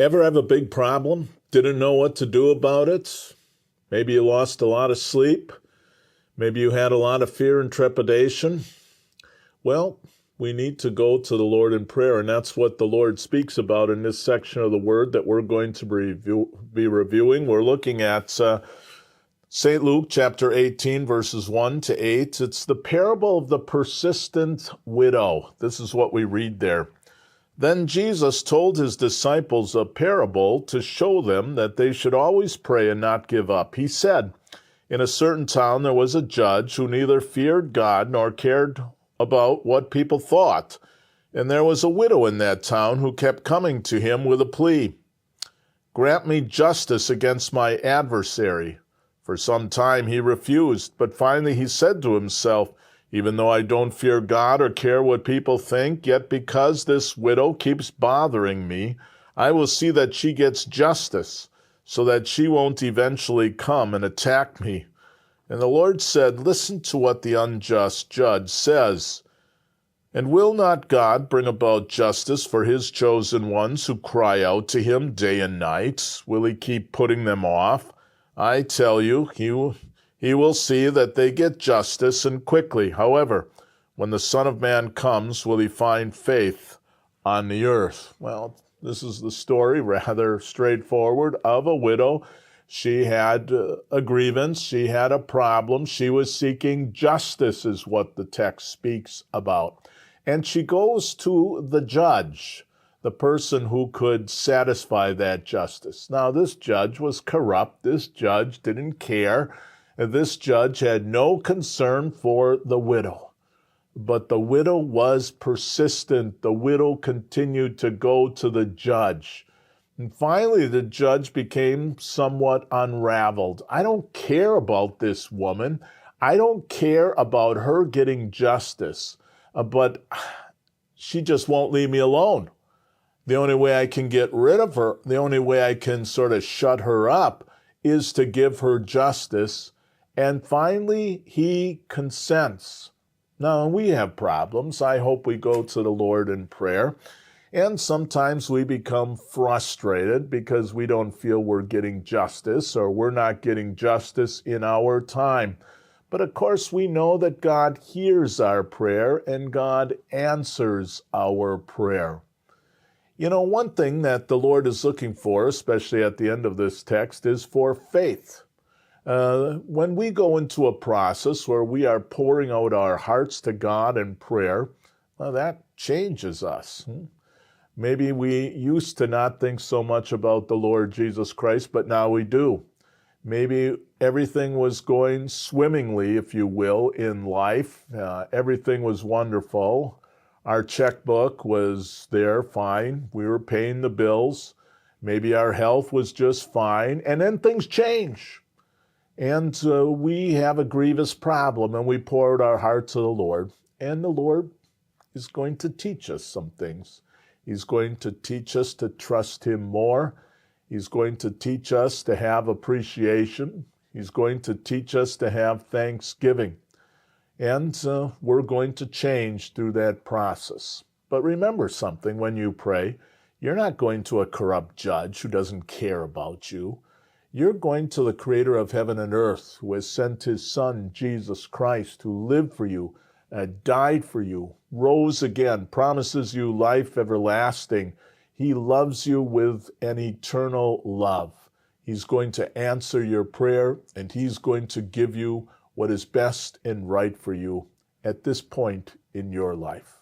Ever have a big problem? Didn't know what to do about it? Maybe you lost a lot of sleep. Maybe you had a lot of fear and trepidation. Well, we need to go to the Lord in prayer, and that's what the Lord speaks about in this section of the Word that we're going to be reviewing. We're looking at St. Luke chapter 18, verses 1 to 8. It's the parable of the persistent widow. This is what we read there. Then Jesus told his disciples a parable to show them that they should always pray and not give up. He said, in a certain town there was a judge who neither feared God nor cared about what people thought. And there was a widow in that town who kept coming to him with a plea. Grant me justice against my adversary. For some time he refused, but finally he said to himself, even though I don't fear God or care what people think, yet because this widow keeps bothering me, I will see that she gets justice, so that she won't eventually come and attack me. And the Lord said, listen to what the unjust judge says. And will not God bring about justice for his chosen ones who cry out to him day and night? Will he keep putting them off? I tell you, he will see that they get justice and quickly. However, when the Son of Man comes, will he find faith on the earth? Well, this is the story, rather straightforward, of a widow. She had a grievance. She had a problem. She was seeking justice, is what the text speaks about. And she goes to the judge, the person who could satisfy that justice. Now, this judge was corrupt. This judge didn't care. This judge had no concern for the widow. But the widow was persistent. The widow continued to go to the judge. And finally, the judge became somewhat unraveled. I don't care about this woman. I don't care about her getting justice. But she just won't leave me alone. The only way I can get rid of her, the only way I can sort of shut her up, is to give her justice. And finally, he consents. Now, we have problems. I hope we go to the Lord in prayer. And sometimes we become frustrated because we don't feel we're getting justice or we're not getting justice in our time. But of course, we know that God hears our prayer and God answers our prayer. You know, one thing that the Lord is looking for, especially at the end of this text, is for faith. When we go into a process where we are pouring out our hearts to God in prayer, well, that changes us. Maybe we used to not think so much about the Lord Jesus Christ, but now we do. Maybe everything was going swimmingly, if you will, in life. Everything was wonderful. Our checkbook was there fine. We were paying the bills. Maybe our health was just fine. And then things change. And we have a grievous problem, and we pour out our heart to the Lord. And the Lord is going to teach us some things. He's going to teach us to trust him more. He's going to teach us to have appreciation. He's going to teach us to have thanksgiving. And we're going to change through that process. But remember something when you pray. You're not going to a corrupt judge who doesn't care about you. You're going to the Creator of heaven and earth, who has sent his Son, Jesus Christ, who lived for you, died for you, rose again, promises you life everlasting. He loves you with an eternal love. He's going to answer your prayer, and he's going to give you what is best and right for you at this point in your life.